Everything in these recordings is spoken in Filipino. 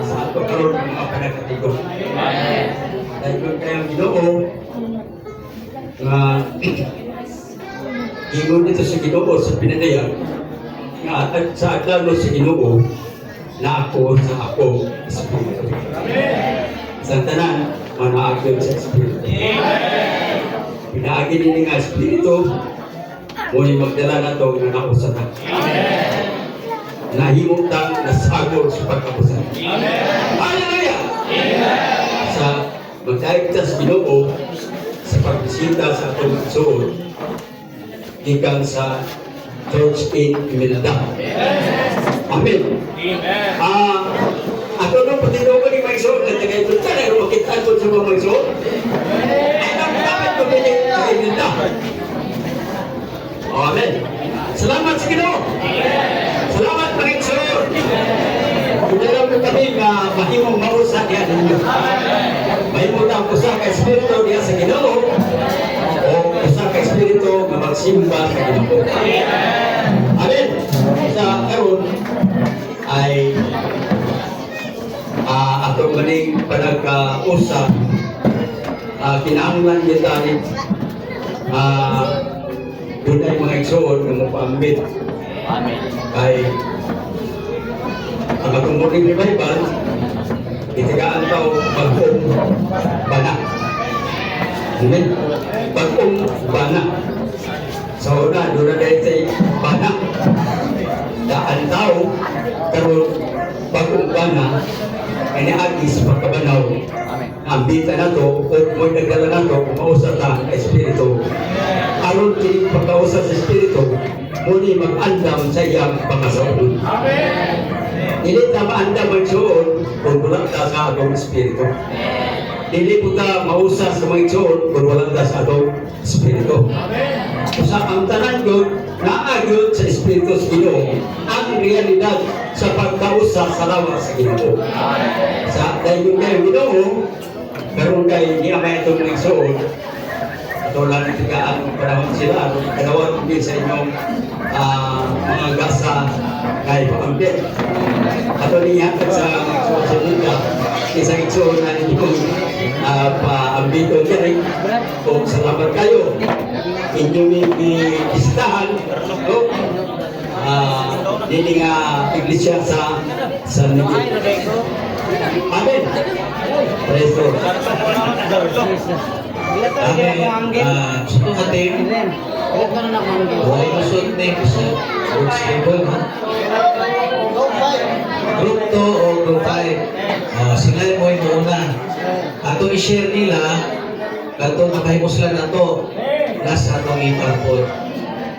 sa ato karon ng mga panagkatigo. Dahil kung kayang Ginoo nga ingon dito sa Ginoo sa pinadaya nga sa atlano sa Ginoo na ako sa ako Espiritu. Sa tanan, manaagyon sa Espiritu. Pinaagi din nga Espiritu, muli magdala na ito nga nakusa na. Nahimutang nasagol sa pagkakusa. Hallelujah! Sa magdahil kita sa Ginoo, sa pagbisita sa atong suod, gikan sa Church in Imelda. Amen. Ako nung patinugan ni Maisol, na tagay-tulta na yung makitaan ko sa mga Maisol. Ay, nakakapit ko din sa Imelda. Amen. Salamat sa Ginoo. Salamat, Maisol. Pinalaw ko kami na mahimong mausa niya ninyo. Mahimong na usa ka Espiritu niya sa Ginoo o usa ka Espiritu na magsimba sa Ginoo. Amen. Sa karon ay atong maning panagkausap kinahanglan kita ni doon ay mga igsoon na mapambit. Amen. Kay ang atong morning revival itigaan tao bagong bana. Amen. Bagong bana. So na doon na dahil sa bana daan tao karon bagong bana iniagi sa pagkabanaw. Ambita na to o mo'y nagdala na to kumausap na Espiritu. Aron kini pagkausap sa Espiritu muli mag-andam sa iyang pangasaon. Dili ta maandam ang suon kung wala ta sa atong Espiritu. Dili po ta mausap sa mga suon kung wala ta sa atong Espiritu. Sa ang tanan yun, naagyon sa Espiritu sa Ginoo ang realidad sa pagkausap sa lawas sa Ginoo. Sa dahil yung kayo Ginoo, karon kay di amay itong nagsuon, ito lang natigaan ng panahon sila, kadawat din sa inyong mga gasa kay paambit. Ato niya sa nagsuon sa Linda, isang igsuon na inyong paambito niya. Kung salamat kayo, inyong ibistahan, dili nga iglesia sa Nigit. Amen. Praise the Lord. Amen. Suto natin. Buhay kusot na sa Lord's table. Group 2 o Group 5. Sila mo yung muna. Ato i-share nila kanto nakahimos lang na to nasa atong ipapod.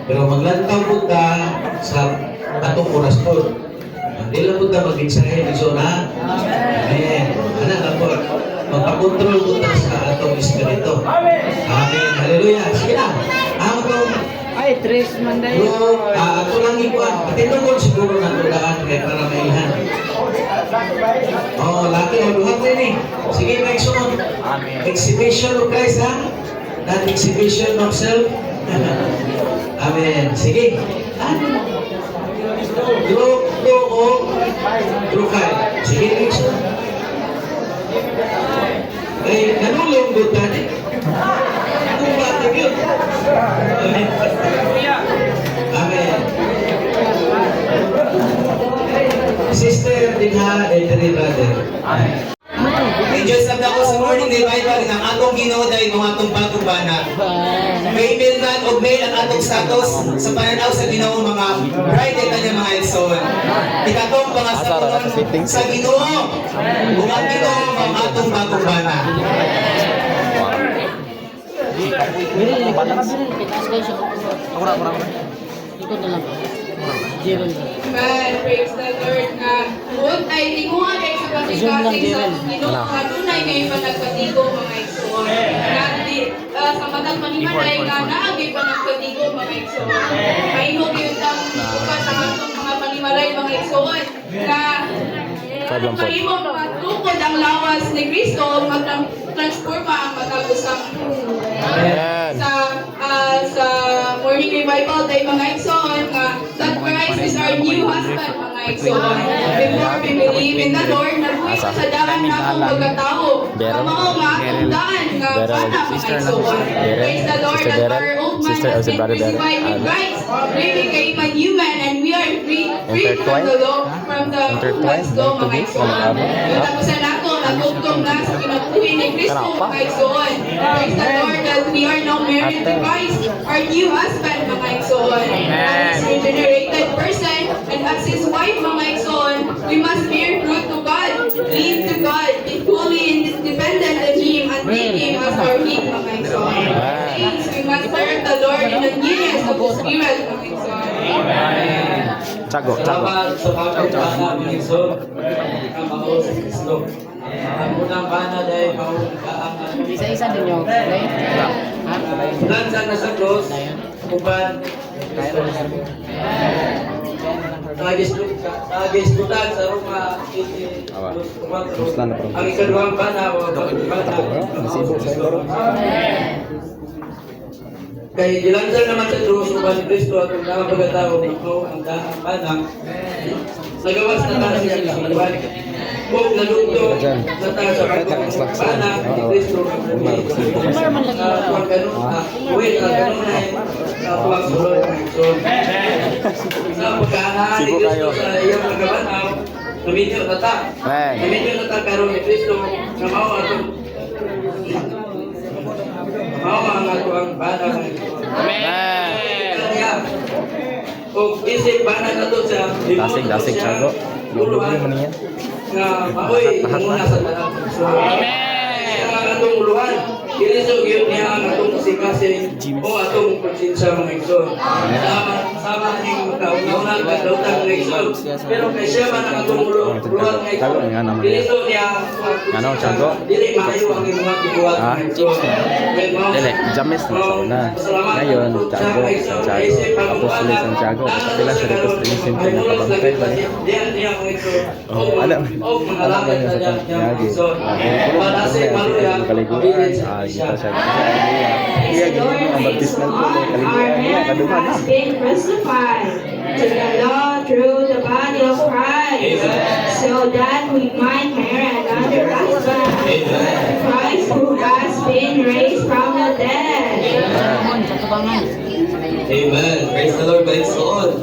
Pero maglantaw po ta sa atong oras po. Hindi lang po ta mag-insahe ni Zona. Amen. Anak na po. Magpakontrol po ta sa atong espiritu. Amen. Hallelujah. Sige na. Ang itong ay, tres man dahil. ato lang ipan. Patinunod siguro na tulaan kaya para maihan. Laki o duhat din eh. Sige, may sunod. Exhibition of Christ, ha? Not exhibition of self. Amen. Sige. Group 2 o Group 5. Sige, may sunod. Ay, nanulong doon tadi. Kung bakit yun? Amen. Amen. Sister Dinha and three brother. Amen. Enjoy sa dako sa morning revival ng atong Ginoo dahil mga atong bagong bana. May bildan o mail ang atong status sa pananaw sa Ginoo mga bride kanya mga igsoon. Ikatong pangasaon sa Ginoo. Ug ang Ginoo ang atong bagong bana. Amen. Praise the Lord na huwag ay tinguhan ay sa kasing-kasing sa Ginoo nga tunay ngayon panagkatigo mga igsoon. Sa matang manimanay nga naagi panagkatigo mga igsoon. Mainog yun ang bukas sa atong mga panimalay mga igsoon na mahimong matukod ang lawas ni Kristo mag-transforma ang matag-usang sa morning revival day mga igsoon nga that Christ is our new husband mga igsoon. Before we believe in the Lord, nabuhay sa daan na akong pagkatao. Ang mga maatundaan nga bana mga igsoon. Praise the Lord that our old man has been crucified with Christ. We became a new man and we are free from the law, from the God's law mga igsoon. Tapos sa nato, natugtong na sa kinabuhi ni Kristo mga igsoon. Praise the Lord that we are now married to Christ, our new husband mga igsoon. As a regenerated person and as his wife mga igsoon, we must bear fruit to God, live to God, be fully independent of Him and take Him as our King mga igsoon. Hence, we must serve the Lord in the newness of the Spirit mga igsoon. Cago. Salamat sa pagkakita ng Igsoon. Kamao sa Kristo. Ang unang bana dahil mauuntaan. Isa-isa din yung Lansan na sa cross, uban, nagislutan sa Roma 18:4. Ang ikaduhang bana o bana kay gilansan naman sa Diyos uban ni Kristo at ang mga pagkatao ikaw ang daang bana nagawas na tayo sa Panginoon. Kung nalugto na tayo sa bana ni Kristo kung ganun uwi na ganun ay tuwag sulod ng Igsoon. Sa pagkahaan ni Kristo sa iyong magabanaw, naminyo na ta. Naminyo na ta karoon ni Kristo na mao atong ang ato ang bana ng Igsoon. Amen. Kung isip bana na to sa Dasig, Cago. Yung lubi mo niya. na maoy muna sa dalang Igsoon. Amen. Ang atong uluhan, ilisog yun niya ang atong sikasing o atong konsensya mga Igsoon. Sama ning kauna-una kadautan mga Igsoon. Pero kay siya man ang atong uluhan mga Igsoon. Ilisog niya Ano, Cago? dili maayo ang mga gibuhat mga Igsoon. Dili, James na sa una. Ngayon, Cago, Apostol Santiago. Kapila siya dito sa Trinity na kabangkay ba niya? Alam ba niya sa Santiago? Yung kaliguan, kita siya. Iya, gini ang baptismal ko. Kaliguan niya, kaduhan na. Been crucified to the law through the body of Christ, so that we might marry another husband. Christ who has been raised from the dead. Amen. Praise the Lord, Igsoon.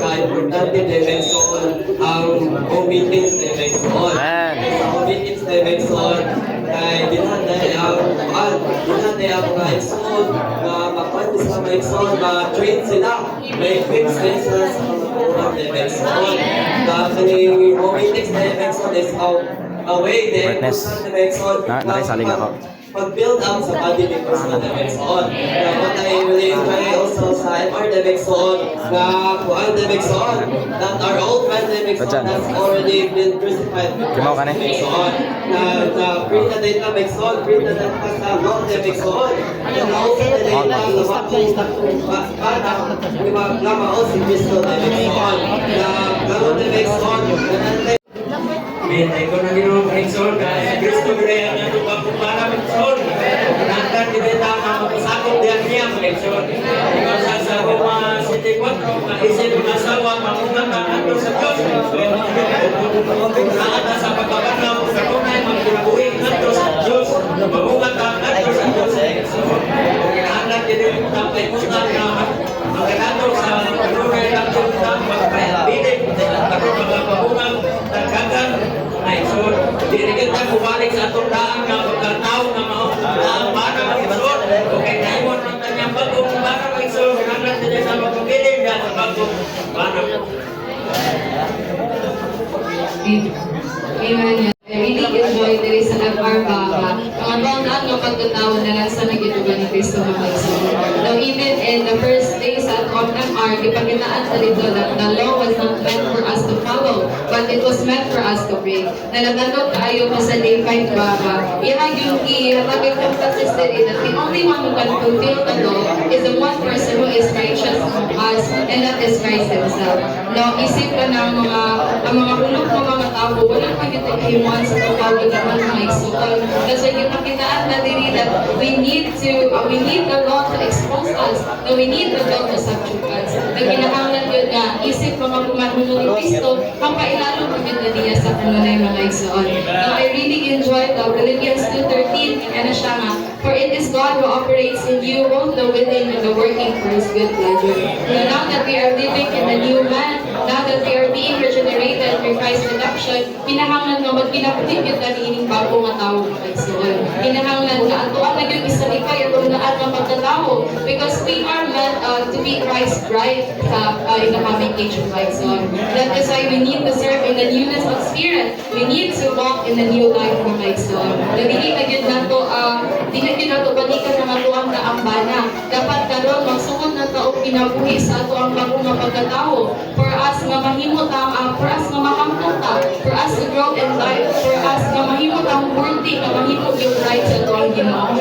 Importante na Igsoon ang obedience na Igsoon. Sa obedience na Igsoon, kay dinaday ang mga Igsoon na mapatis sa mga Igsoon, ma-train sila, may fix sila sa mga Igsoon. Dahil obedience na Igsoon is a way din na Igsoon Nakasaling ako. pag-build up sa body ni Kristo na Igsoon. Na what I really enjoy also sa MR na Igsoon, na kuan na Igsoon, that our old man na Igsoon has already been crucified with Christ na Igsoon. Na free na din na Igsoon, free na din na sa law na Igsoon. Na also na din na sa wakong na mao si Kristo na Igsoon. Na gano'n na Igsoon, Bintay ko na ginoong Igsoon kaya Kristo gaya na itong para Igsoon. Nantan dibeta na mapasakot diyan niya Igsoon. Ikaw sa Roma 7:4 maisip ng asawa mamungan na ato sa Diyos. Naata sa pagkabanaw sa tunay magkinabuhi ato sa Diyos. Mamungan na ato sa Diyos. Kinahanap din yung tapay punta na ang kanato sa kanunay lang yung magpayabilin. Ako mga mamungan tagkagan ay so dirigan ka bumalik sa atong daan nga pagkataw na maunang para mag-isod o kay naimon ang kanyang bagong para mag-isod hanggang din sa magpabiling na sa bagong para Amen. I really enjoy there is an arba. Mga banggaan ng pagkatawa na lang sa nagitugan ni Kristo mga igsoon. Now even in the first days at MR, ipakitaan sa dito that the law was not meant for us to follow, but it was meant for us to pray. Na nagtanong tayo pa sa day 5 baba, ihag yung ihatagin ng consistency that the only one who can fulfill the law is the one person who is righteous from us, and that is Christ Himself. Now isip ka na ang mga hulog ng mga tao, walang pagkitahimuan sa pagpawag naman mga igsoon. Kasi ipakitaan na diri that we need the law to expose us, na we need the law to subject us. Na kinahanglan yun nga, isip mga pumahulong ni Kristo, pampailalo mo yun na niya sa kanunay mga igsoon. Now, I really enjoyed Philippians 2:13, and siya nga, for it is God who operates in you both the willing and the working for His good pleasure. Now that we are living in the new man, now that we are being regenerated through Christ's redemption, kinahanglan nga magpinapulit yun na ining bago nga tao mga igsoon. Kinahanglan nga ato ang naging isalipay at unaan nga pagkatao, because we are meant to be Christ's bride in the coming age of life. So that is why we need to serve in the newness of spirit. We need to walk in the new life of life. So dili na gyud nato dili nato balikan na matuang na ambana. Dapat karon magsugod na ta og kinabuhi sa ato ang bagong nga pagkatao, for us nga mahimo ta for us nga makamtan ta, for us to grow in life, for us nga mahimo ta worthy nga mahimo yung right sa ato ang Ginoo.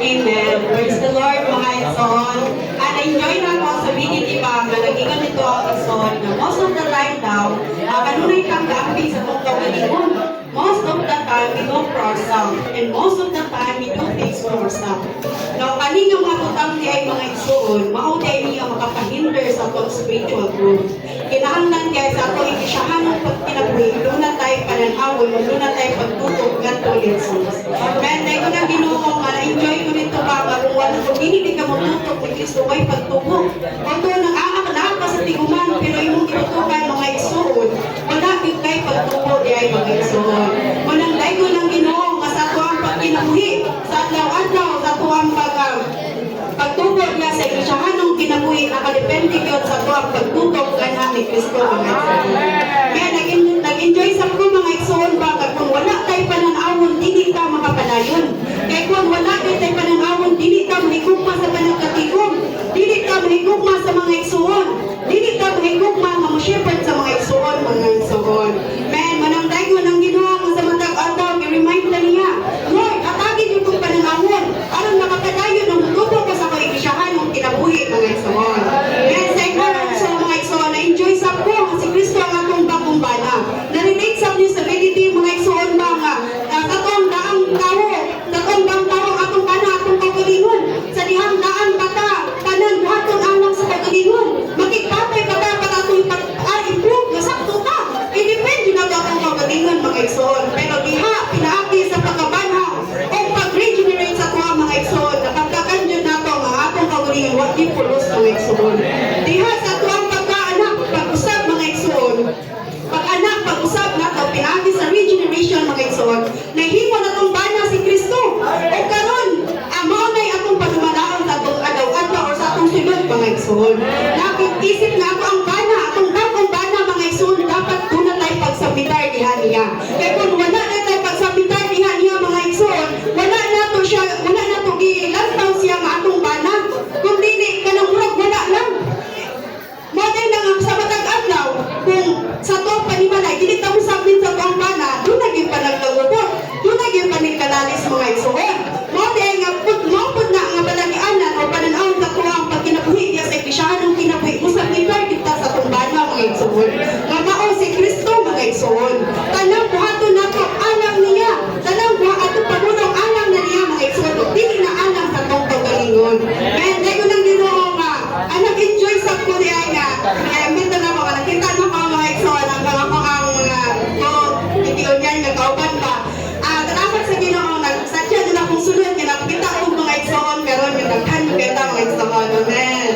Amen. Praise the Lord, mga igsoon. And enjoy na ako sa video, di ba? Malagingan ito ang igsoon na most of the time daw, kanunay kang gaampi sa itong kawalingon. Most of the time, we go for ourselves. And most of the time, we do things for ourselves. Now, kaninong matutang di ay mga igsoon, maudi ay niya makapahinder sa itong spiritual growth. Kinahanglan kaya sa itong ikisyahan ng pagkinabuhi, doon na tayo pananawon, doon na tayo pagtutok ng lessons. Men, tayo ko na Ginoo, na-enjoy ko nito ba, kung kung hindi ka matutok ni Kristo, may pagtubok. Although nag-aak ka sa tiguman, pero yung tinutukan mga igsoon, wala din kayo pagtubok di ay mga igsoon. Manang tayo ko ng Ginoo, nga sa ito ang pagkinabuhi, sa adlaw-adlaw, sa ito ang pagtubok niya sa ikisyahan ng kinabuhi, nakadepende yun sa ito ang pagtubok ganha ni Kristo mga igsoon. Kaya nag-enjoy sa ko mga igsoon ba, kung wala tayo pananawon, hindi ka makapanayon. Kaya kung wala tayo pananawon, dili ka mahigugma sa panagkatigom, dili ka mahigugma sa mga igsoon, dili ka mahigugma nga mo-shepherd sa mga igsoon, mga igsoon. Men, manangday ko ng Ginoo nga sa matag adlaw, i-remind na niya, Lord, atagin niyo kong pananawon, aron makapadayon ng tubo ko sa kaigsiyahan ng kinabuhi, mga igsoon. Men, sa ikaw sa mga igsoon, na-enjoy sa ko nga si Kristo ang atong bagong bana. Na-relate sa niyo sa reality, mga igsoon ba nga, sa tong daang tao, atong bana, atong kagalingon, sa dihang daan bata, tanan buhaton alang sa kagalingon, makikpatay bata, patatoy improve, nasakto ta, i-depende na atong kagalingon, mga igsoon. Pero diha, pinaagi sa pagkabanhaw, o pag-regenerate sa tuwa, mga igsoon, napagkakan dyan nato, mga atong kagalingon, what di pulos, mga igsoon. Diha sa tuwang pagkaanak, pag-usap, mga igsoon, pag-anak, pag-usap nato, pinaagi sa regeneration, mga igsoon, nahimo na itong bana si Kristo. O karon, mao nay atong pagmalaon sa atong adlaw-adlaw or sa atong sulod, mga igsoon. Nakig-isip na ako ang bana, atong bagong bana, mga igsoon, dapat doon na tayo pagsabitar diha niya. Kaya kung wala na tayo pagsabitar diha niya, mga igsoon, wala na to gilantaw siya nga atong bana. Kung dili ka nang murag, wala lang. Modern na nga sa matag adlaw, kung sa to panimalay, dili ta mo sabit sa tuang bana, doon naging panaglagutot, doon naging panigkalalis, mga igsoon. Modern nga pud na nga balagianan o pananaw sa tuang pagkinabuhi diya sa ikisyahan ng kinabuhi, musabitar kita sa tuang bana, mga igsoon. Nga mao si Kristo, mga igsoon. Tanang buhaton nato alang niya, tanang buhaton panunong alang na niya, mga igsoon, o dili na alang sa tuang pagalingon. Kaya dahil ko nang Ginoo nga, nag-enjoy sa ko diya nga, minta na mo, nakita mo mga igsoon, ang mga itiyon yan, nga kauban pa. Salamat sa Ginoo, nagsadya din akong sunod, kinakita ko mga igsoon, karon yung naghan kita mga igsoon. Amen.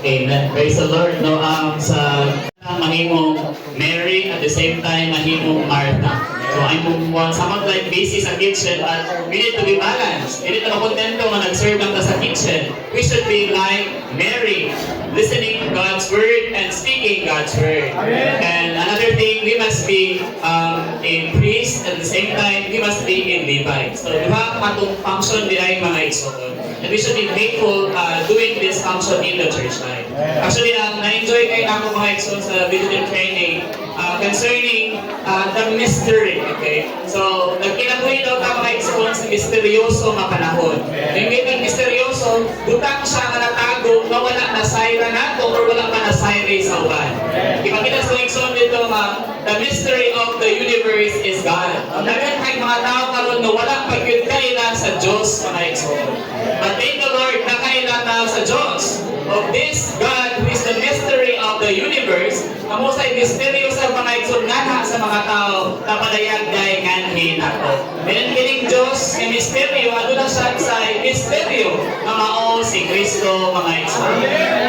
Amen. Praise the Lord. No, sa mahimong Mary, at the same time mahimong Martha. So I'm somewhat like busy sa kitchen, but we need to be balanced. We need to makontento nga nag-serve lang ta sa kitchen. We should be like Mary, listening to God's word and speaking God's word. And another thing, we must be a priest, at the same time we must be in Levite. So di ba matong function di ay mga igsoon. And we should be faithful doing this function in the church life. Actually, na-enjoy kayo ako mga igsoon sa video training concerning the mystery. Okay? So, nagkinabuhi daw ka mga igsoon sa misteryoso nga panahon. Yung gitang misteryoso, butang siya nga natago na wala na sayra nato or wala pa na sayra sa uban. Ipakita sa igsoon dito the mystery of the universe is God. Dagan kay mga tao karon na wala pa gyud kaila sa Dios mga igsoon. But thank the Lord na kaila ta sa Diyos of this God who is the the mystery of the universe, amo sa misteryo sa mga igsoon sa mga tao, kapadayag gay nganhi nato. And kining Diyos, nga misteryo, aduna siya sa misteryo, nga mao si Kristo, mga igsoon.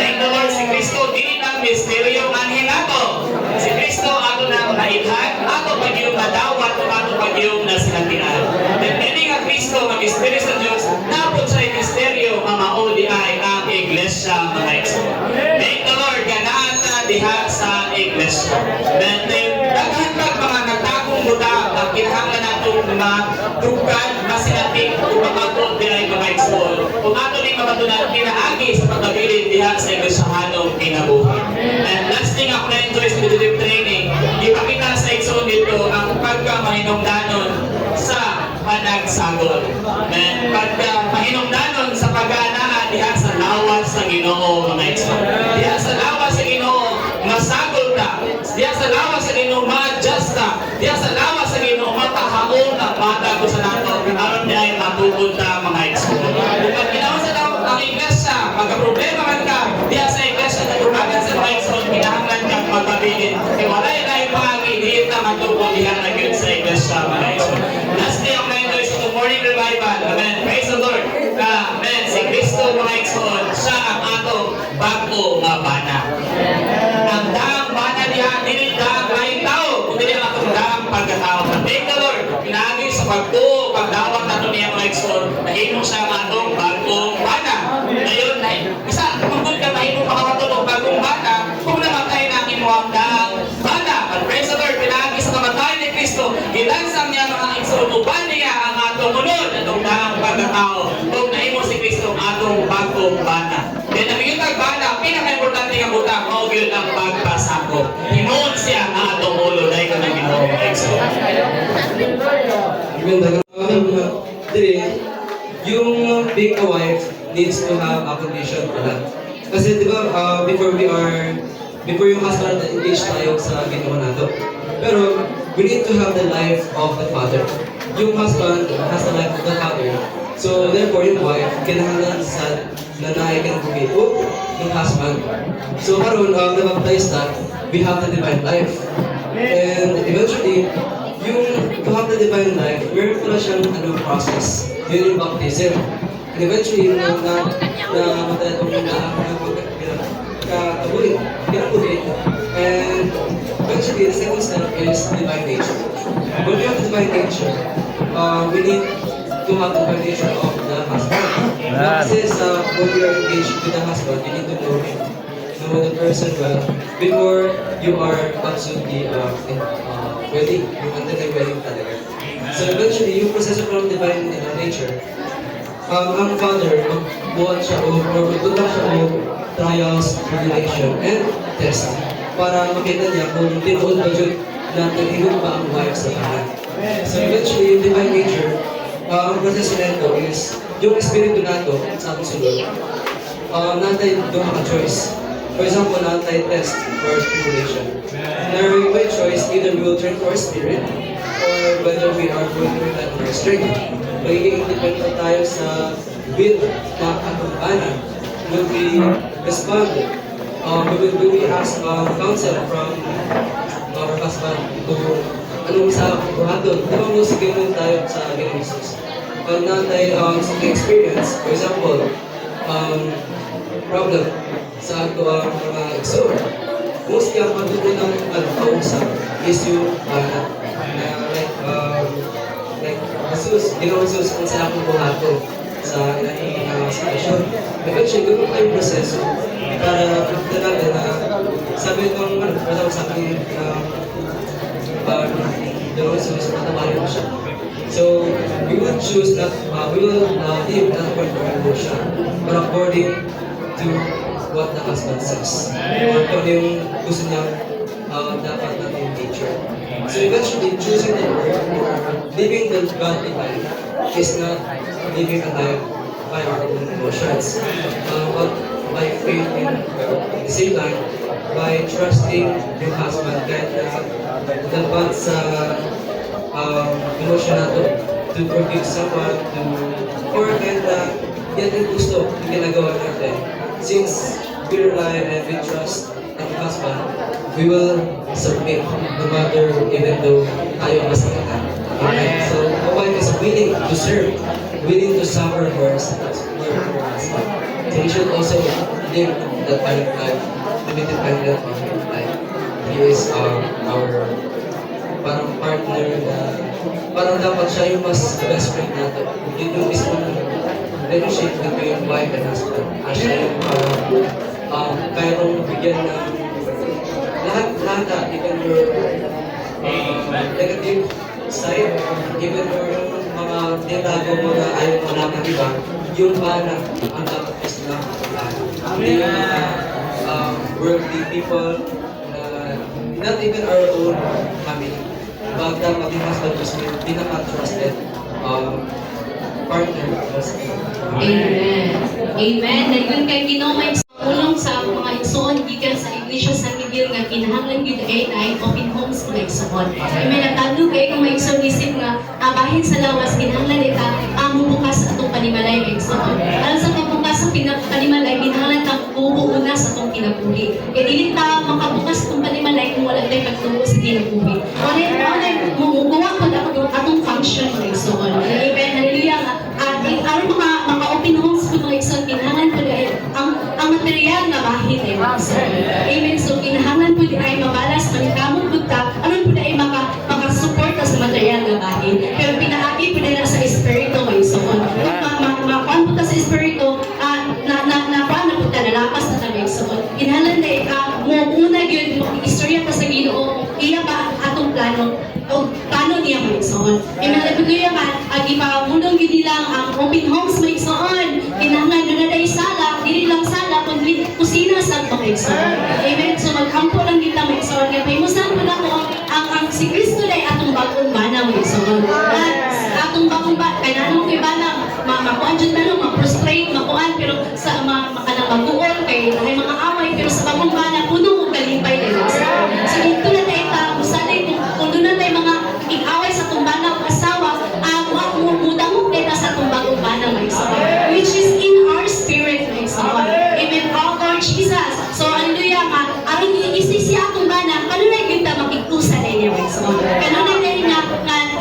Thank the Lord, si Kristo, dili ng misteryo nganhi nato. Si Kristo, ato nang nailhan, ato pagyong nadawat, ato pagyong nasinatian. And kining nga Kristo, nga misteryo sa Diyos, napod sa misteryo, nga mao di ay ang iglesia, mga igsoon. Thank the Lord, ganaan na diha sa iglesia. Then, daghan pag mga nagtagong buta, ang kinahanglan natong mga tugkan, masinating, upapagod di ay mga igsoon. Kung ato ni mabatunan, pinaagi sa pagkabilin diha sa iglesiahanong kinabuhi. And last thing ako na-enjoy sa leadership training, ipakita sa igsoon dito ang pagkamahinungdanon sa panagsagol. And pagkamahinungdanon sa pag-aanaan diha sa lawas sa Ginoo, mga igsoon. Diha sa lawas sa Ginoo, masagol ka. Diha sa lawas sa Ginoo, ma-adjust ka. Diha sa lawas sa Ginoo, matahaon ang bata ko sa nato. Aron di ay matubod ta, mga igsoon. Pag ginawa sa tao ang iglesia, magka-problema man ka, diha sa iglesia na tumagan sa mga igsoon, kinahanglan kang magpabilin. Kaya walay na yung pangin, diya na matubod diha na yun sa iglesia, mga igsoon. Lastly, ang na-enjoy sa morning revival. Amen. Praise the Lord. Amen. Si Kristo, mga igsoon, siya ang atong bago nga bana. Ang daang bana niya, dili daang laing tao, kundi ang atong daang pagkatao. Thank the Lord. Pinaagi sa pagtuo, pagdawat nato niya, mga igsoon, nahimo siya ang atong bagong bana. Ngayon, isa, kung doon ka mahimo makakatulog bagong bana, kung namatay na kinuwang daang bana. But praise the Lord, pinaagi sa kamatay ni Kristo, ilansang niya mga igsoon, uban niya ang atong munod, atong daang pagkatao. Kung nahimo si Kristo ang atong bagong bana. Then ang iyong bana, pinaka-importante nga butang, mao gyud ang pagpasakop. Hinuon siya ang atong ulo dahil ka nang Ginoo, mga igsoon. Yung being a wife needs to have a condition for that. Kasi di ba, before yung husband engaged tayo sa ginawa nato. Pero we need to have the life of the father. Yung husband has the life of the father. So therefore, yung wife, kinahanglan sa nanay ka ng bumito, yung husband. So karon nabaptize na, we have the divine life. And eventually, yung to have the divine life, meron pala siyang process. Yun yung baptism. And eventually, namatay itong kinabuhi. And eventually, the second step is divine nature. When we have the divine nature, we need to have the divine nature of the husband. Kasi when we are engaged with the husband, you need to know him, know the person well, before you are absolutely wedding, yung anti-wedding talaga. So eventually, yung proseso from divine nature, ang father, magbuhat siya o magpunta siya o trials, tribulation, and test para makita niya kung tinuod ba yun na nag-inom ba ang wife sa kanya. So eventually, yung divine nature, ang proseso nito is yung espiritu nato sa atong sulod. Natay doon ka choice. For example, natay test or tribulation. Now, by choice, either we will turn to our spirit or whether we are going to rely on our strength. Magiging independent tayo sa will na atong bana. Will we respond? Will we ask counsel from our husband to anong sa buhaton? Diba mo sigilin tayo sa Ginoong pag natay sa experience, for example, problem sa ato ang mga igsoon, mostly ang matutunang kausap is yung like Jesus, Ginoong Jesus kung sa akong buhato sa ilang mga sitwasyon. Eventually, gano'n pa yung proseso para pagkita natin na sabi itong sabi Ginoong Jesus, matabayan mo siya. So, we will choose that, we will live not according to our emotion, but according to what the husband says. Or kung yung gusto niya dapat natin nature. So eventually, choosing the word, living the godly life, is not living a life by our own emotions, but by faith in God. At the same time, by trusting your husband kahit dapat sa emotion nato to forgive someone, or kahit yan yung gusto yung ginagawa natin. Since we rely and we trust at the husband, we will submit no matter even though tayo ang masakatan. Amen. So, a wife is willing to serve, willing to suffer for her husband. So, we should also live that kind of life, limited kind of life. He is our parang partner na parang dapat siya yung mas best friend natin. Yun yung mismo relationship between wife and husband. Siya yung kaya kong bigyan ng lahat even your negative side, even your mga tinago mo na ayaw mo na iba, yung bana ang dapat is na hindi yung mga worldly people na not even our own family. But dapat yung husband is yung pinaka-trusted partner. Amen. Amen. Dayon kay Ginoo may ulong sa mga igsoon gikan sa Iglesia San Miguel nga kinahanglan gyud ay open homes mga igsoon. Amen. Natadlog kay kung may igsoon isip nga bahin sa lawas kinahanglan ita bukas atong panimalay mga igsoon. Alam sa pagbukas sa panimalay kinahanglan ta buuna sa atong kinabuhi. Kay dili ta makabukas atong panimalay kung wala tay pagtuo sa kinabuhi. Wala mumukuha ko atong function mga igsoon. Amen. Hallelujah. Aron mga open homes po mga igsoon kinahanglan po ang material na bahin ay mga Amen. So, kinahangan po ay mabalas, manikamot po ta, aron po ay makasupport sa material na bahin. Pero pinaagi po nila sa espiritu mga igsoon. Makuhan po ta sa espiritu, nakuhan na po ta, nalapas na ta mga igsoon. Kinahangan na una yun, istorya ta sa Ginoo, iya ba atong plano, o plano niya mga igsoon. Amen. Nabutuya ka, ipamulong yun nilang ang open homes mga igsoon. Kinahangan doon na tayo sala, dili lang sala, kundi kusina sa mga igsoon. Amen. So magkampo lang kita mga igsoon. Kaya paimusan po na ko ang si Kristo na atong bagong bana mga igsoon. At atong bagong bana, kaya nanong kay bana, makuan dyan na ma-prostrate, makuan, pero sa makanang mag-uol, kay mga away, pero sa bagong bana, puno kong kalipay nila. So dito na tayo musanay, kung doon na tayo mga ig-away sa itong bana o asawa, mudamok tayo sa itong bagong bana mga igsoon. Which is in our spirit mga igsoon. Amen. Our Lord Jesus. So, hallelujah nga, aron iisisi akong bana, kanunay kita makikusa na niya mga igsoon. Kanunay na niya,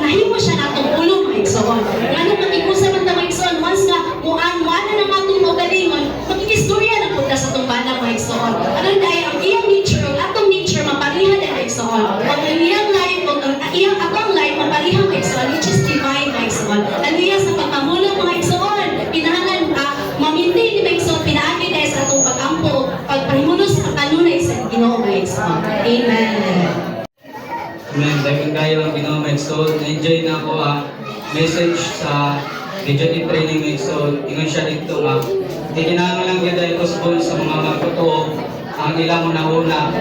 nahimo siya na itong ulong mga igsoon. Nga makikusa man ta mga igsoon, once nga, muan na ng atong magalingon, makikistorya na punta sa itong bana mga igsoon. Ano dahil ang iyang nature, atong nature, mapalihan na mga igsoon. Ang iyang life, ang iyang atong life, mapalihan mga igsoon, which is divine mga igsoon. Hallelujah, sa pagpamulong mga igsoon, pinahanan, mamintin ni mga igsoon, pinaagi dahil sa atong pag-ampo, pagpahimulos sa kanunay sa Ginoo mga igsoon. Amen. Amen. Dahil kayo ang Ginoo mga igsoon, na-enjoy na ako message sa Legion Training mga igsoon. Ingon siya dito nga, hindi kinahanglan lang yun dahil possible sa mga magtotoo ang ilang unahuna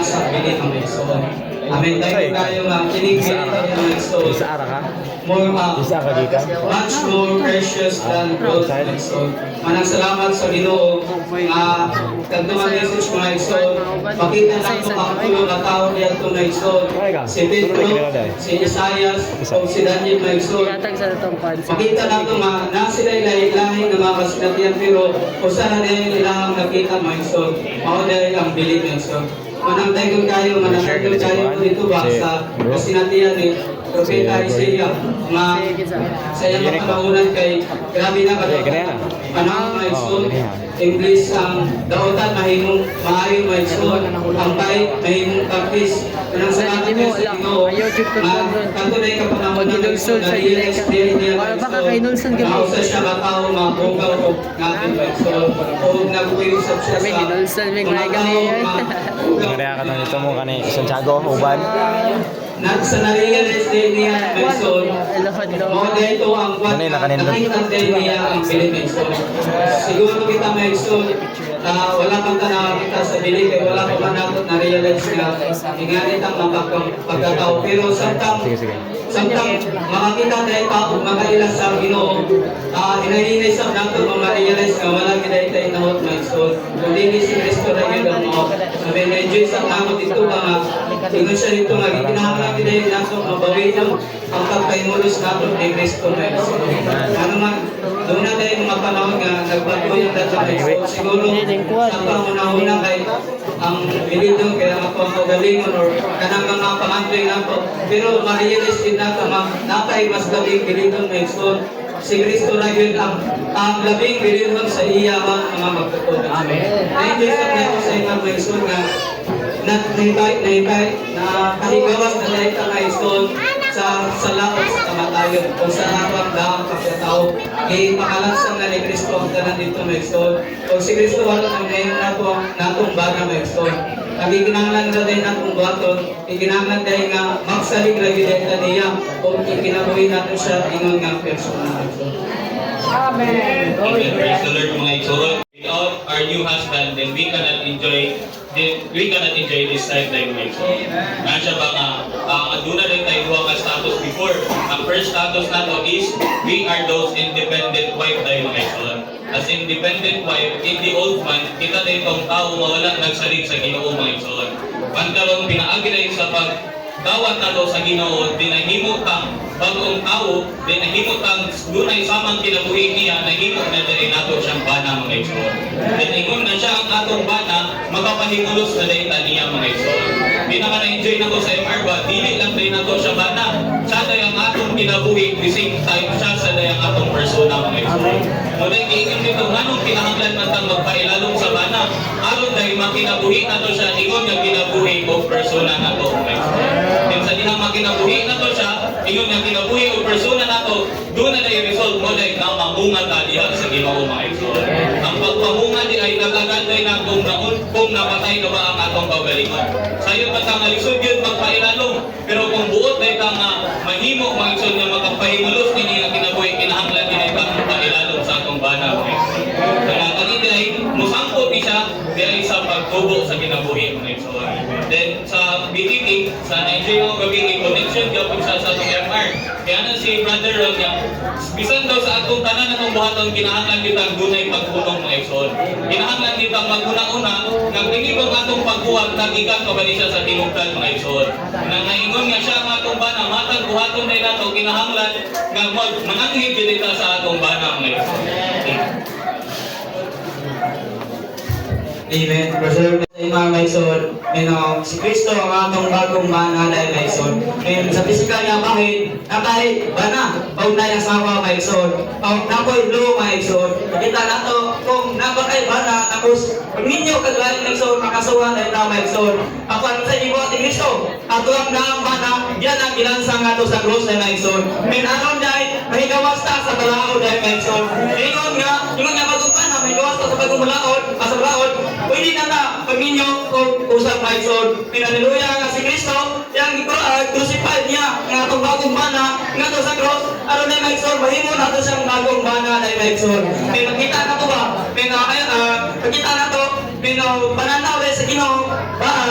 sa bilit ng mga igsoon. Amen. Dahil kayo nga, kinigbilit ang mga igsoon. Isa ara ka? More Isa ka dito? much more precious than gold mga igsoon. Manang salamat sa Ginoo kagduman message mga igsoon. Pakita na ito ang tulong na tao niya ito mga igsoon. Si Pedro, si Isaias, o si Daniel mga igsoon. Pakita na ito na sila ilahi-ilahi na mga kasinatiyan pero kung saan na ilang nakita mga igsoon. Mao dahil ang bilib mga igsoon. Manang tayo kayo dito ba sa kasinatiyan ni Propeta Isaiah nga sa iyang kapanahonan kay grabe na panahon mga igsoon. English ang daotan mahimong maayo mga igsoon. Ang bay mahimong practice. Manang salamat kayo sa Ginoo. Kanto na yung kapanahonan ng igsoon na realize niya mga igsoon. Nausa siya katao mga bugaw o natin mga igsoon. O nag-uusap siya sa mga tao Kaya ka nito mo kani Santiago, Uban. sa na-realize din niya ang Maison, mga dito ang nakita din niya ang Philippines. Siguro kita Maison, wala kang nakakita sa bilig, wala ka man natin na-realize nga inganit ang pagkatao. Pero samtang makakita tayo tao, makailas sa Ginoo, inahinay sa natin ma-realize nga wala kita tayo nahot Maison. Kundi si Cristo na yun ang mga sabi na-enjoy sa tao dito nga ingon siya dito nga kinahanglan kita yung naso mabawi ng ang pagkaimulos natin ni Cristo Maison. Ano man doon na tayo mga panahon nga nagbago yung dato siguro sa pangunahuna kay ang bilidong kaya ako ang magalingon or kanang mga pangantoy na po. Pero ma-realize din nato napay mas galing bilidong na igsoon. Si Kristo na yun ang labing bilidong sa iya mga magtutunan. Amen. Na-enjoy sa mga sa inyong mga igsoon nga na kahigawas na dahil ka na igsoon sa laot sa kamatayon kung sa harap lang kapatao ipakalansang na ni Kristo ang tanan dito may igsoon. Kung si Kristo wala ang ngayon natong baga may igsoon. Ang ikinanglan na din natong buhaton, ikinanglan dahil nga magsalig lagi dahil niya kung ikinabuhin natin siya ingon nga persona. Amen. Amen. Praise the Lord mga igsoon. Without our new husband, then we cannot enjoy this lifetime mga igsoon. Nga siya ba nga, aduna rin tayo duha ka status before. Ang first status nato is, we are those independent wife tayo mga igsoon. As independent wife, in the old man, kita na itong tao mawala nagsalig sa Ginoo mga igsoon. Pantarong pinaagi na sa pagdawat nato sa Ginoo, dinahimo kang bagong tao, dinahimo kang dunay samang kinabuhi niya, nahimo na dahil nato siyang bana mga igsoon. Then ingon na siya ang atong bana, makapahimulos na dahil niya mga igsoon. Di naman na-enjoy na ko sa MR ba, dili lang dahil nato siya bana. Siya dahil ang atong kinabuhi, the same time siya sa dahil ang atong persona mga igsoon. Muna iingin dito, anong kinahanglan man tang magpailalong sa bana? Aron dahil makinabuhi nato siya, ingon nga kinabuhi o persona nato mga igsoon. Then sa dihang makinabuhi nato siya, ingon nga kinabuhi o persona nato, doon na i-resolve mo dahil na mamunga ta diha sa Ginoo mga igsoon. Ang pagpamunga di ay nagaganday na kung napatay na ba ang atong kaugalingon. Sayo pa tang alisod yun magpailalong, pero kung buot dahil tang mahimo mga igsoon nga magpahimulos nini ang kinabuhi, kinahanglan din ay pagpailalong sa atong bana mga igsoon. Kaya kanina ay musangkot siya dahil sa pagtubo sa kinabuhi mga igsoon. Then sa BTT, sa Nigeria gabing connection gapon sa atong MR. Kaya na si Brother Ron nga, bisan daw sa atong tanan atong buhaton, kinahanglan kita gunay pagpulong mga igsoon. Kinahanglan kita maguna-una nang tingibang atong pagbuhat nagikan pabali siya sa tinugtan mga igsoon. Nangaingon nga siya ang atong bana, matang buhaton na nato kinahanglan nga mananghid kita sa atong bana mga igsoon. Amen. Preserve sa mga maison. Si Kristo ang atong bagong bana dahil maison. And sa physical niya bakit bana, pag na yung asawa maison, pag napoy blue maison, kita na to, kung napakay bana, tapos pag ninyo kagaling maison, makasuhan dahil na maison. Ako ano sa ibo at Kristo, ato ang daang bana, yan ang gilansang ato sa cross dahil maison. And anon dahil, mahigawas ta sa balao dahil maison. Ingon nga bagong bana, mahigawas ta sa bagong balaod, sa balaod, pwede na na pag ninyo kung usap maison. Hallelujah nga si Kristo, yung crucified niya, nga itong bagong bana, nga ito sa cross, aron na maison, mahimo na ito siyang bagong bana na maison. May makita na ito ba? May makita na ito, may pananaw rin sa Ginoo,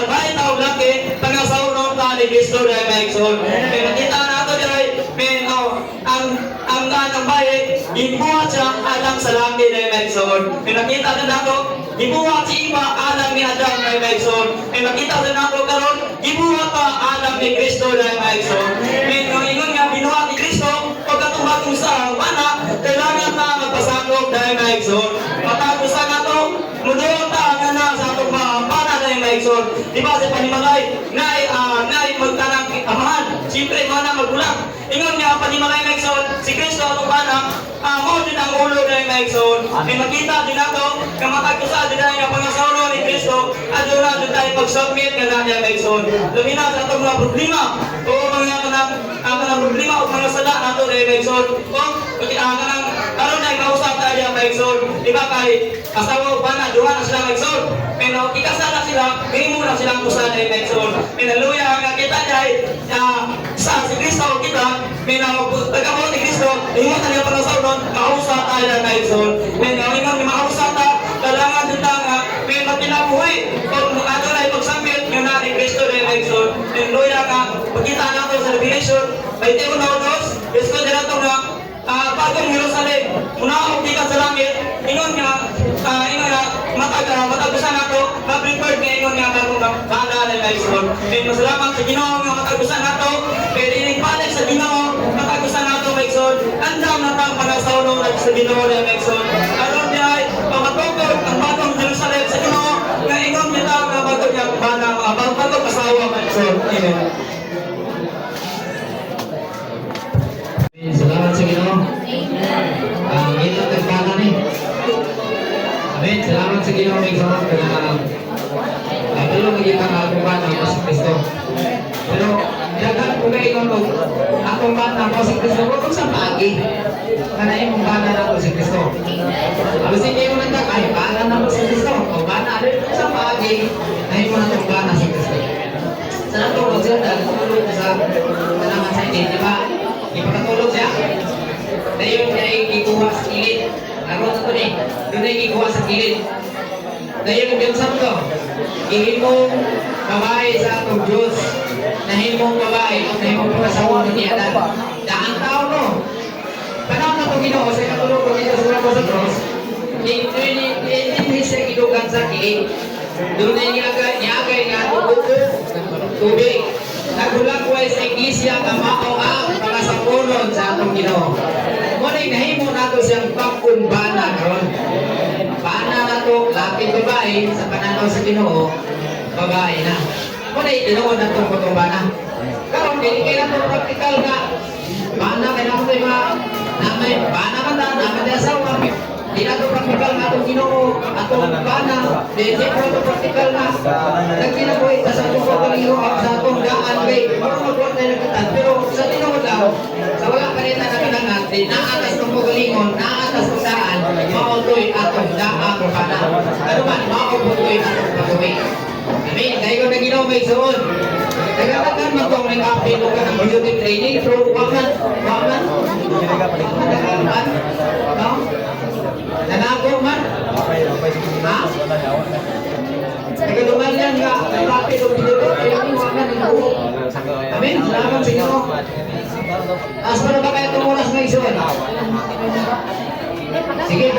bahay tao laki, pangasaunon ta ni Kristo na maison. May makita na ito dahil, may ang bahay, gibuhat siya alang sa laki na maison. May nakita na nato, gibuhat si iba alang ni Adam na maison. May makita na nato karon, gibuhat pa alang ni Kristo na maison. May ingon nga binuhat ni Kristo, pagkatong sa bana, kailangan na magpasakop dahil maison. Matapos sa nato, mudoon ta nga na sa atong bana dahil maison. Diba sa panimalay, na magtanang amahan, siyempre mana magbulang. Ingon nga panimalay maison, si Kristo atong bana, mo din ang ulo dahil maison. May makita din nato, kamatagkusa din dahil ang pangasaulo ni Kristo, at doon natin tayo pag-submit ka na dahil maison. Lumina sa atong mga problema, o mga problema o mga sala nato dahil maison. O, karon na ikausap tayo dahil maison. Diba kay asawa o bana, duha na sila maison. Pero ikasala sila, himo na silang kusa dahil maison. Hallelujah, nga kita dahil sa si Kristo kita, may nagkabot ni Kristo, himo na niya pangasaulo, mausap tayo dahil maison. May nalingon ni mausap ta, kailangan din nga, may matinabuhay. Kung ato na ipagsambit, nga na ni Kristo dahil maison. Hallelujah nga, pagkita nato sa Revelation, may teko na unos, Kristo din nato nga, bagong Jerusalem, unahog di ka sa langit, ingon nga, matagusan nato, ma-prepared nga ingon nga bagong bana na maison. And masalamat sa Ginoo nga matagusan nato, pero inigpalit sa Ginoo, matagusan nato maison, andam na tang panasaulo na sa Ginoo na Exxon. Aron niya ay pamatukod ang batong Jerusalem sa Ginoo nga ingon nila nga bago niya bana bago kasawa Exxon. Amen. Salamat sa Ginoo. Ang ilang nagbana ni. Amen. Salamat sa Ginoo may sama ka na pero magiging ang bana ko si Kristo. Pero dagan ko kayo kung akong bana ko si Kristo kung sa pagi. Kanain mong bana na ko si Kristo. Alos hindi mo nang ay bana na ko si Kristo. O bana rin sa pagi. Nahin mo na itong bana si Kristo. Sa natulog siya dahil tulog sa kanaman sa hindi, di ba? Ipakatulog siya. Dahil yung niya ikikuha sa kilid. Naroon na ito ni. Doon na ikikuha sa kilid. Dahil yung binsam ko. Ihimong babae sa atong Diyos. Nahimong babae o nahimong pagkasawa niya. Daan tao no. Panahon na ito Ginoo sa katulog ko dito sa mga sa cross. Hindi siya gidugan sa kilid. Doon na niagay nga tubig. Nagulakway sa iglesia nga mao ang pangasapunon sa atong Ginoo. Muna'y nahimo nato siyang pagkumbana karon. Bana na to, lapit babae sa pananaw sa Ginoo, babae na. Muna'y tinuod na itong kutumbana. Karon dili kay nato praktikal nga. Bana kay nato mga namay bana man ta, namay asawa. Di nato praktikal nga itong Ginoo, atong bana. Di nato praktikal nga. Nagkinabuhi ta sa atong pagkalingo sa atong daan kay magwag na nagkatan. Pero sa tinuod lang, sa wala kanita na pinangat, di naatas ng pagalingon, naatas ng daan, mautoy atong daan o bana. Ano man, mautoy atong pagkawi. Amen. Kaya ko na Ginoo may suon. Nagkatakan man kung may kapin o ka ng beauty training, pero waman. Nagkatakan. No? Nanago man? Ha? Nagkaluman yan nga, ang kapin o beauty training, waman ang buhok. Amen. Salamat sa Ginoo. As pa na ba kayo tumulas ng isuon? Sige.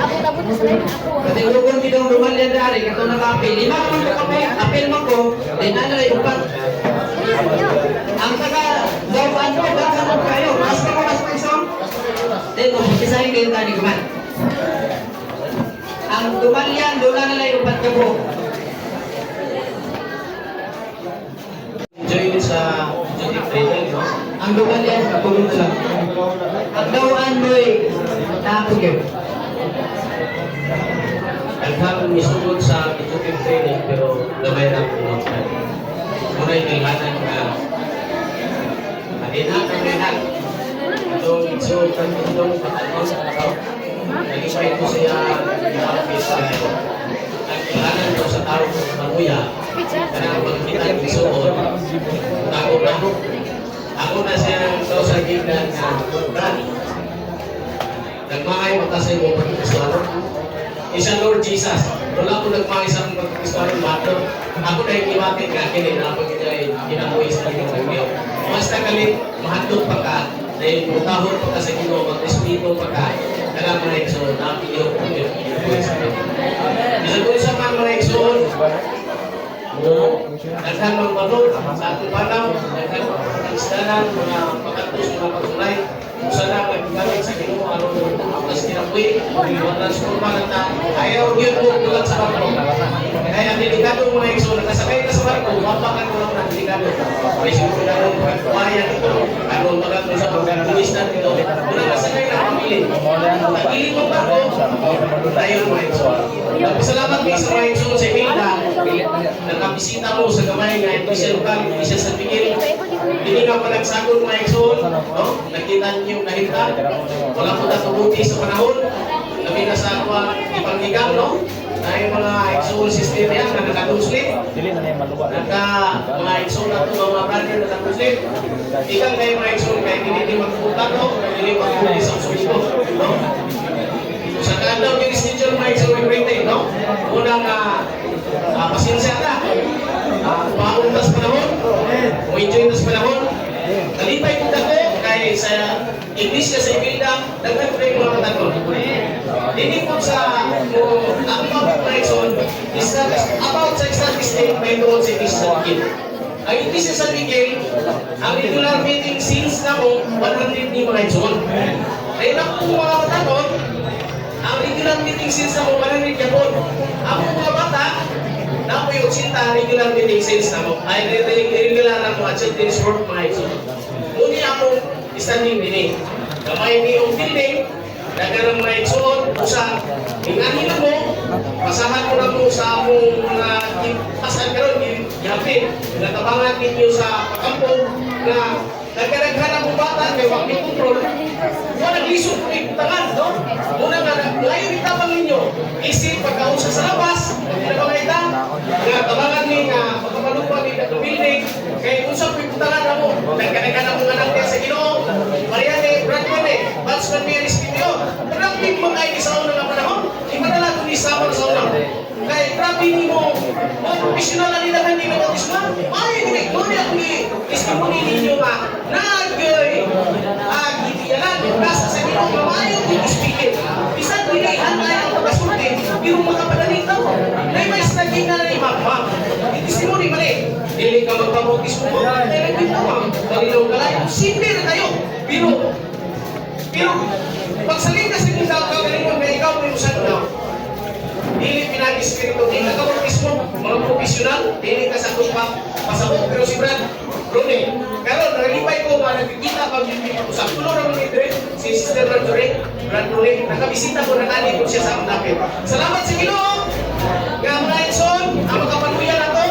Pati ulukon dito ang lumalyan dari, kato ng kapil. Lima naman ko kami, apil mo ko, di na nalay upat. Ang taga, gawaan ko, gawaan kayo. Mas ka mo mas may isuon? Dito, isahin kayo tani kuman. Ang lumalyan, doon na nalay upat ka po. Enjoy sa duty training, no? Ang lumalyan, kapulong lang. Ang gawaan mo'y nakapugyo. Nagkaroon misugod sa duty training pero gamay lang po. Muna'y kailangan na adinak. Itong isugod ang itong patalon. Nag-isay ko siya office ang kailangan ko sa tao ng maguya. Kaya magkita ng isugod. Ako na siya ito sa gitna na brand. Nagmahay mo kasi mo pagkakaswaro. Isa Lord Jesus. Wala ko nagmahay sa pagkakaswaro bato. Ako na yung imatin ka. Kini na pag ginabuhi sa pagkakaswaro. Basta kalit, mahatod pa ka. Dahil mutahon pa ka sa Ginoo, mag-espiritu pa ka. Kaya mga ekson, napiyo ko yung ginabuhi sa pagkakaswaro. Isa ko isa mga ekson. Daghan mga manok sa atong panaw, daghan mga isdanan, mga pagkatos, mga pagsulay. Usa na maggamit sa Ginoo aron mas kinabuhi, mga transforma na ayaw yun po tulad sa barko. Kaya delikado mga ekso, nakasakay ka sa barko, mapakan mo lang ng delikado. May siguro na nung pagkumayan ito, ano magagawa sa pagkakumistan ito. Muna nasakay na pamilya. Pag-ilit mo barko, tayo mga ekso. Salamat kayo sa mga ekso sa Imelda. Nakabisita mo sa gamay nga ito siya lokal, ito siya sa tingin. Hindi ka pa nagsagol mga ekson, no? Nakita niyo nahimta. Wala po natubuti sa panahon. Kami na sa ako ipanghigang, no? Dahil mga ekson system yan na nakaduslit. Mga ekson na ito, mga brother na nakaduslit. Ikan kayo mga ekson, kaya hindi magpupunta, no? Hindi magpupunta sa susunod, no? Sa kandaw yung schedule mga ekson may no? Unang pasensya ka. Mauntas panahon, enjoy tas panahon. Kalipay ko dako kay sa iglesia sa Imelda, dagdag ko yung mga katangon. Hindi po sa ang pag-preson is about sa statistic may doon sa iglesia sa Miguel. Ang iglesia sa Miguel, ang regular meeting since na ko 100 ni mga ekson. Ay na po mga katangon, ang regular meeting since na mo, mananit niya po. Ang mga bata, na po yung sinta regular meeting since na mo, ay regular na mo at attendance work mga ito. Muni ako standing din eh. Kamay ni yung building, nagkarang mga iksuot, sa inganin mo, pasahan mo na mo sa among mga pasan karon yapi, natabangan ninyo sa pakampo na nagkaraghan ang bata kay wag ni control. Mo naglisod ko tangan, no? Muna nga layo itabang ninyo. Isip pagkaunsa sa labas, pinapangita, nga tabangan ni nga pagkamalupa ni the building, kay unsa piputangan na mo, nagkaraghan ang mga anak niya sa Ginoo, Mariane, Bradman Batsman Mary Studio. Grabe mo kayo sa unang nga panahon, ipadala ko ni Samar sa unang. Kaya grabe ni mo, professional na nila hindi na batisman. Ay, hindi ko niya testimony ninyo nga, nag-iyalan, nasa sa Ginoo, mamayong hindi speaking. Bisan binayan tayo ang pagkasunti, pero mga pananitaw, na may staging na ni Mama. Testimony mali, hindi ka magpamautis mo, dahil dito mo, dalilaw ka lang, simple na tayo. Pero, pagsaling ka sa mga kagalingon na ikaw may usan na, dili pinag-espiritu, di ka kapag mo, mga profesional, dili ka sa kuspa, pasabot, pero si Brad, Brune, karon nalipay ko, nakikita pag usap, tulo na mga ito, si Sister Brad Brune, nakabisita ko, nakali ko siya sa among lapit. Salamat sa Ginoo, nga mga Edson, ang makapanuyan ako,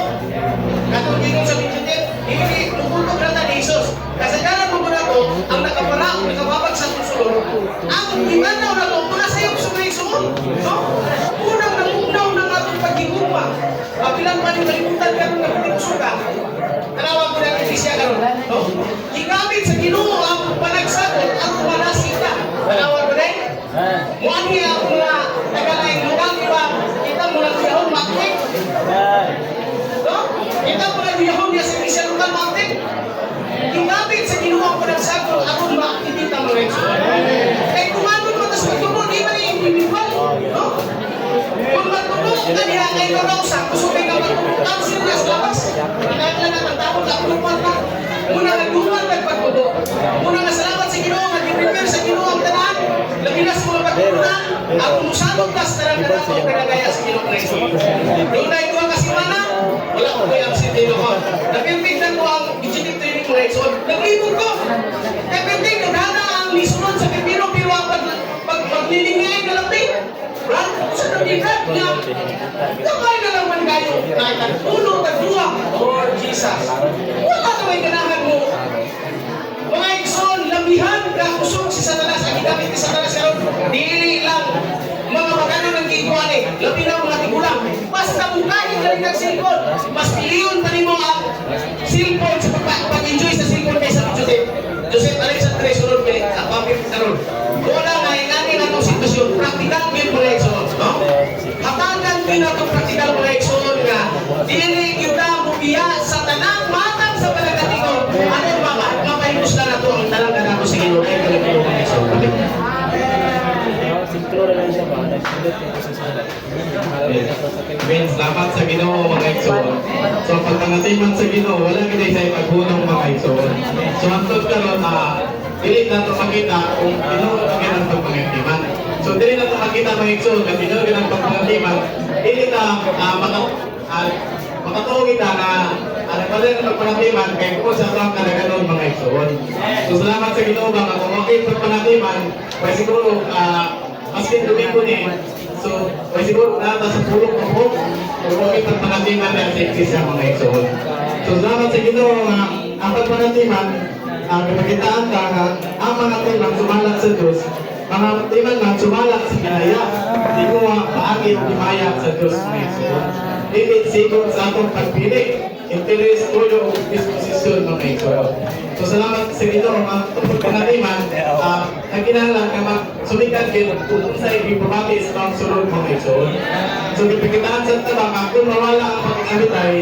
katong Ginoo sa Bidjutit, hindi, nungkulog na ni Jesus. Kasagaran mo na to, ang nakababag sa tusulong, ang imanaw na to, mula sa iyo, sumay sumunod, no? Unang ng atong pagigumpa. Kapilang panibalimutan ka nung nagpinusok ka. Tanawag ko na ang Iglesia ka ron. No? Igamit sa Ginoo ang panagsagot at manasita. Tanawag ko na muani ang mga tagalaing lugang iba. Kita mo lang siyahon maktik. No? Kita mo lang siyahon niya sa Iglesia lugang maktik. Igamit sa Ginoo ang panagsagot at makikita mo rin. Kaya kumano mo tas magtulong, di ba na individual? No? Kung matulog ka niya kay Lorosa, kusupin ka matulog ang serious labas. Pinaglan na tatapon na kulupan ka. Muna nagduman nagpagtulog. Muna nga salamat sa Ginoo, nag-prepare sa Ginoo ang tanan. Labinas mga pagtulunan, ang umusabog tas tarang-tarang ang pinagaya sa Ginoo Kristo. Doon na ito ang kasimana, wala ko may absentino ko. Nag-impignan ko ang digital training mga Exxon. Nag-libog ko. Nag-impig, nagdana ang lisunod sa Pipino, pero ang paglilingay na lang din. Brad, sa nabigat niya, kamay na lang man kayo, kahit ulo, tagduwa, Lord Jesus. Wala ka may ganahan mo. Mga Exxon, labihan ka kusog si Satanas, ang igamit ni Satanas karon, dili lang mga magano ng giguan eh, labi na mga tigulang. Basta bukahin ka rin ng cellphone, mas piliyon pa rin mo ang cellphone sa pag-enjoy sa cellphone kaysa Joseph. Joseph, alay sa tres, sunod kayo, kapapit karon. Wala nga, ingani na itong sitwasyon, practical din mga Exxon, no? Hatagan din na itong practical mga Exxon nga, dili kita mubiya sa tanang matang sa palagatingon. Ano mga, mapahimos na na ito ang talang na nato sa Ginoo. Kaya talaga mga Exxon. Means dapat sa Ginoo mga Exxon. So pag nangatiman sa Ginoo, wala gid sa paghunong mga Exxon. So hantod karon dili na ito makita kung Ginoo ang pagpangatiman. So dili na ito makita mga Exxon kung Ginoo ang pagpangatiman. Dili na makatuog kita na pala ng pagpangatiman kay kung sa tawag na ganoon mga Exxon. So salamat sa Ginoo ba kung okay pagpangatiman, kaya siguro maskin domingo ni. So, kaya siguro nata sa pulong ng hope, kung okay pagpangatiman na sexy sa mga Exxon. So salamat sa Ginoo ang pagpangatiman, kapagitaan ka ang mga timan sumalat sa Diyos, mga timan na sumalat sa kinaya, hindi mo paagi yung himaya sa Diyos mga Exxon. Dili sikot sa atong pagpili, interes, tulo, o disposisyon mga Exxon. So salamat sa Ginoo ang pagpangatiman, nagkinahanglan ka magsumikat kayo kung sa i-promatis ng sunod mga Exxon. So kapagitaan sa tabang, kung mawala ang pagkakabitay,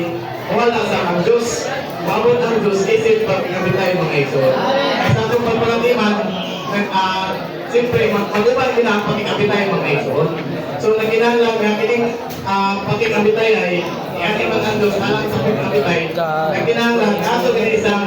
wala sa ang Diyos, mabot ang Diyos, isip pagkakabitay mga Exxon. Sa atong pagpangatiman, siyempre, mag-uban din ang pagkakabitay mga Exxon. So nagkinahanglan nga kining pagkakabitay ay iakiman ang Diyos alang sa pagkakabitay. Nagkinahanglan kaso din isang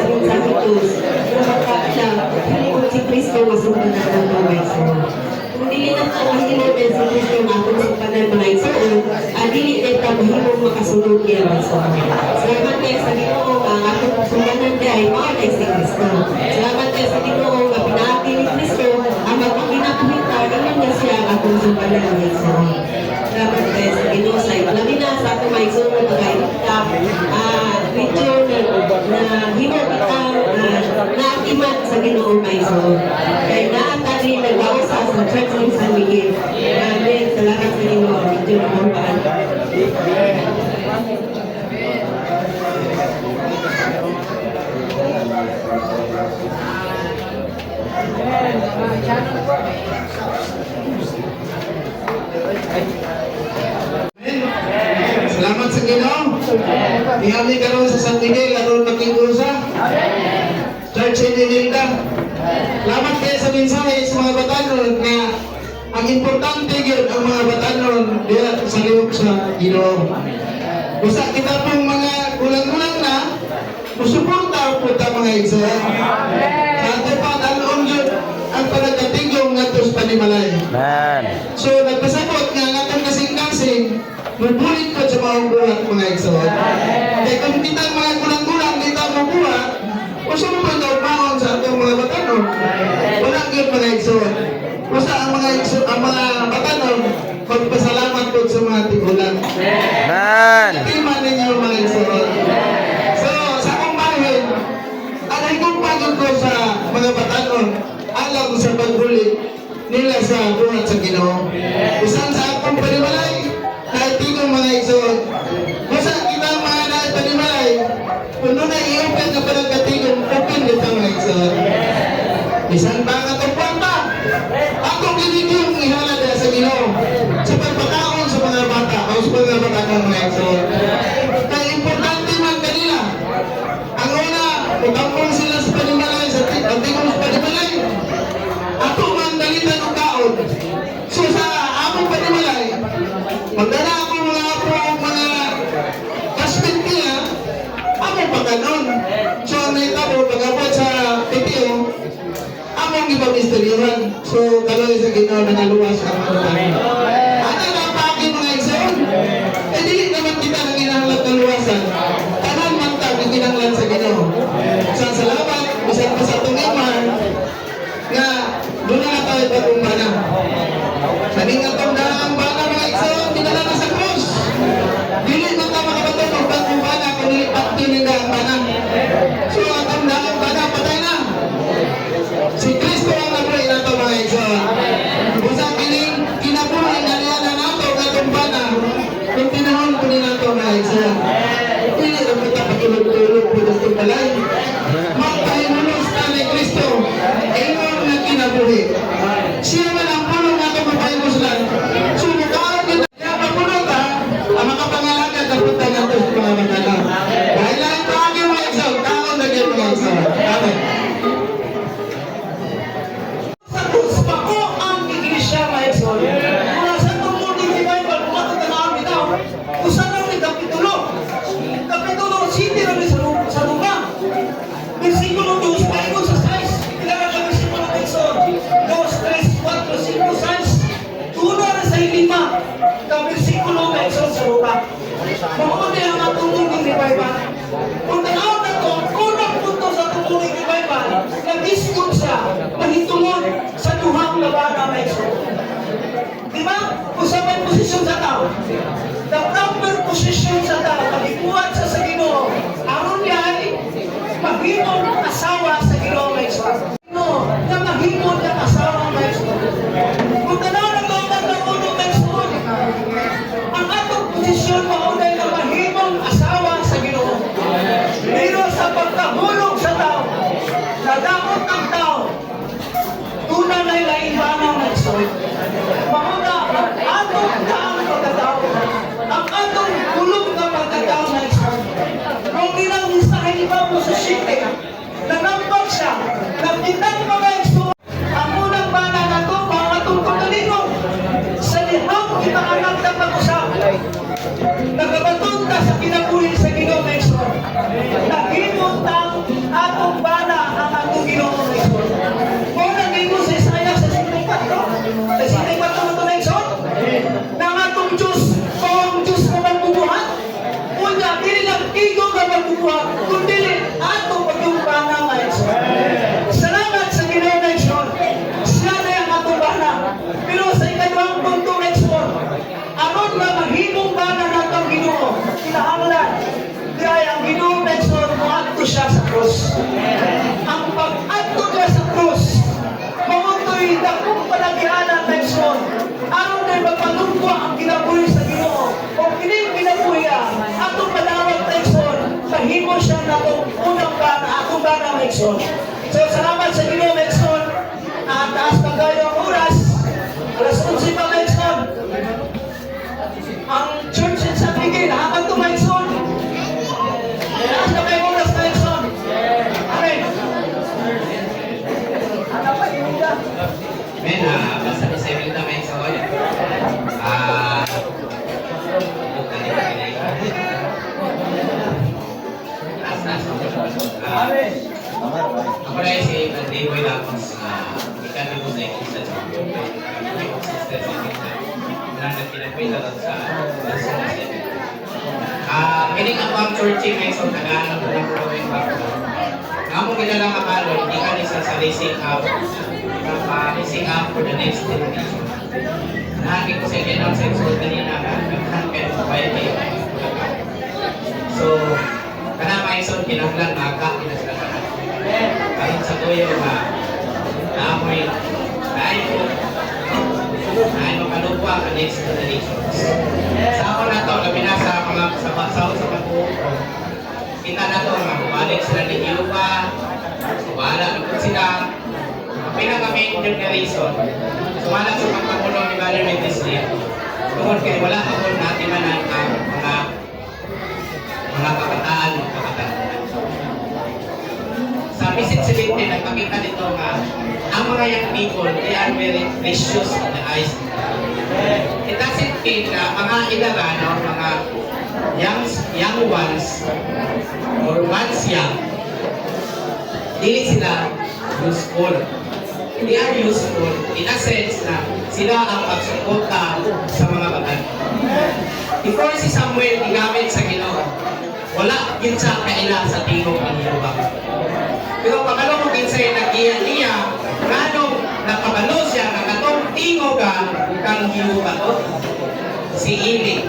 sa Santos. Kapag siya, hindi ko si Kristo masukan na ng mga igsoon. Kung dili na ito ang hinutin si Kristo na ako masukan ng mga igsoon, dili na ito mahimong makasunod niya mga igsoon. Salamat kayo sa Ginoo ang atong sumanan niya ay mga kay si Kristo. Salamat kayo sa Ginoo nga pinaati ni Kristo ang magpaginapuhita, ilan niya siya ang atong sumanan ng igsoon. Salamat kayo sa Ginoo sa labi na sa atong mga igsoon na pagkainita, creature na himo kitang naatiman sa Ginoo mga igsoon. Kaya naatali nagwawasa sa Church ng San Miguel. Amen. Salamat sa Ginoo. Medyo nakumpaan. Salamat sa Ginoo. Ihami karon sa San Miguel aron makigusa. Church Inilda. Salamat kayo sa mensahe sa mga batanon na ang importante gyud ang mga batanon diha sa lihok sa Ginoo. Usa kita pong mga kulang-kulang na musuporta po ta mga igsoon. Sa ato pa dalon gyud ang panagkatigong ngadto sa panimalay. Man. So nagpasabot nga ang atong kasing-kasing mabulit ko sa mga buhat mga igsoon. Kaya kung kita mga kulang-kulang kita mabuhat, usa mo ba daw maon sa atong mga batanon? Wala gyud mga igsoon. Usa ang mga igsoon, ang mga batanon magpasalamat po sa mga tigulang. Man. Tima ninyo mga igsoon. So sa akong bahin, alay kong pagod ko sa mga batanon alam sa pagbulit nila sa buhat sa Ginoo. Usan sa akong panimalay, kahit tingong mga igsoon. Basta kita mga panimalay, kung doon ay i-open na panagkatigong, open dito mga igsoon. Isang ba nga itong kwarta? Akong ginigyung ihalada sa Ginoo sa pagpakaon sa mga bata o sa mga bata ng mga igsoon. Kaya importante man kanila. Ang una, utampong sila sa panimalay, sa tingong sa panimalay. Ako man dalitan o kaon. So sa among panimalay, magdala ako mga po mga classmate niya, ako pagkanon. So naitabo, pag-abot sa PTO, among ipamisteryohan. So kaloy sa Ginoo na naluwas ang mga tayo. Ano na pa aking mga igsoon? Eh dili naman kita nang ginahanglat ng luwasan. Tanan man ta ang ginahanglan sa Ginoo. Sa salamat, bisan pa sa itong iman, nga doon na tayo patumbana. Saning atong daang bana mga igsoon, dinala na sa krus. Dili na ta makabatong ng patumbana kung nilipat din ang daang bana. So atong daang bana, patay na. Si Kristo ang nabuhay na ito mga igsoon. Kung sa kining kinabuhay Mamunti ang matulungin ni Bible. Kung tanaw na to, unang punto sa tutulong ni Bible, nag-discord siya, mahitulog sa duhang labanan na iso. Di ba? Kung sa may posisyon sa tao, the proper position sa tao, pag-ipuan sa Ginoo, aron niya ay maghimong asawa sa Ginoo na iso. No, na maghimong ng asawa na iso. Kung tanaw na to, magkakulong na iso, ang atong posisyon maunay na mahimong asawa sa Ginoo. Pero sa pagkahulog sa tao, nadamot ang tao, tunay na ilaimbanang na iso. Mauna ang atong taang pagkatao, ang atong kulog na pagkatao na iso. Kung ilang listahin ni Pablo sa Sinte, nanampag siya, nagtitang mga iso, ang unang bana na ito, mga atong pagkalinong, sa liham kita anak na pag-usap. Nagabatong ta sa kinabuhi sa Ginoo na iso. Nahimot ang atong bana ang atong Ginoo na iso. Kung naging sa Isaiah sa 54, sa 54 na ito na iso, na ang atong Diyos, kung ang Diyos na magbubuhat, kunya, dili lang tigong na magbubuhat, kundi atong pagyung bana na iso. Salamat sa Ginoo na iso. Siya na ang atong bana. Pero sa ikadawang punto na iso, aron na mahimong bana na itong Ginoo, kinahanglan. Kaya ang Ginoo na iso, muadto siya sa krus. Ang pag-adto niya sa krus, mamuntoy dakong palagianan na iso, aron na magpanungkwa ang kinabuhi sa Ginoo. O kining kinabuhi atong padawat na iso, mahimo siya na itong unang bana, atong bana na iso. So, salamat sa Ginoo na iso, taas pa kayo ang oras, alas 11 pa na iso. Ang church in San Miguel, habang tumaison, taas na kayo oras na iso. Amen. Men, basta ni sa Emilita may sa oil. Ako na si Andy Boy Lacos, ikan mo sa Emilita sa kining ako ang churching ay so nag-aanap ko ng growing back. Nga mo kilala ka palo, hindi ka nisa sa racing up. Racing up for the next generation. Nahagi ko sa inyo sa episode kanina na nag-handpen sa YT. So, kanama isod kinahanglan maka pinasalamat. Karon sa tuyo na naamoy dahil po ay makalupwa ka next generations. Sa ako na to, labi na sa mga sa pagbuo, kita na to, balik sila ni Yuba, wala na po sila, pinaka-main generation, sumala sa pagpapulong ni Valerie Disney, tungkol kayo wala pa po natin manan ang mga kabataan. Sa visit 17, nagpakita dito nga, ang mga young people, they are very precious in the eyes. It doesn't mean na mga idaran o mga young ones or once young, dili sila useful. They are useful in a sense na sila ang pagsuporta sa mga bata. Before si Samuel ginamit sa Ginoo, wala yun sa kailang sa tingog ng Yuba. Pero pagkalo mo kinsay nag-iya-iya, kanong nakabalo siya na katong tingog kang Yuba to? Si Eli.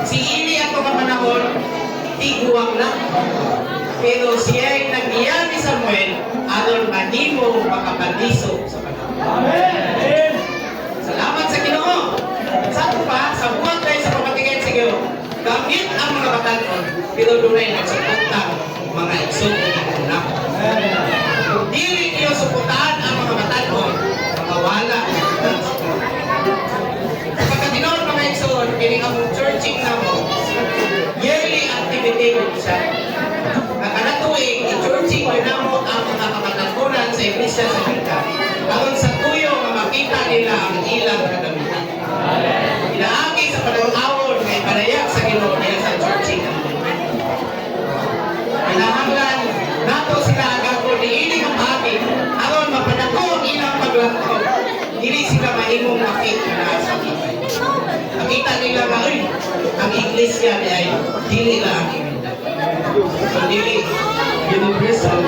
Si Eli ato ka panahon, tiguang na. Pero siya ay nag-iya ni Samuel, aron manimo makapaliso sa panahon. Amen! Salamat sa Ginoo. Sa pa, sa buwan tayo sa pamatigay sa Ginoo, gamit ang mga batanon, pero doon ay nagsuportang mga iksong na. Kung dili niyo suportahan ang mga batanon, makawala. Kapag tinawag mga iksong, piling ang churching na mo, yearly activity ko siya. Nakanatuing, i-churching ko na mo ang mga kapatanunan sa iglesia sa Bita. Aron sa tuyo na makita nila ang ilang kadamitan. Inaagi sa panahon kay panayag sa Ginoo niya sa churching ng mundo. Pinahanglan nato sila agad ni ining ang hati aron mapadako ang ilang paglangko. Dili sila mahimong makita na sa kita. Nakita nila nga, ang iglesia ay dili lang ang iminda. So dili universal.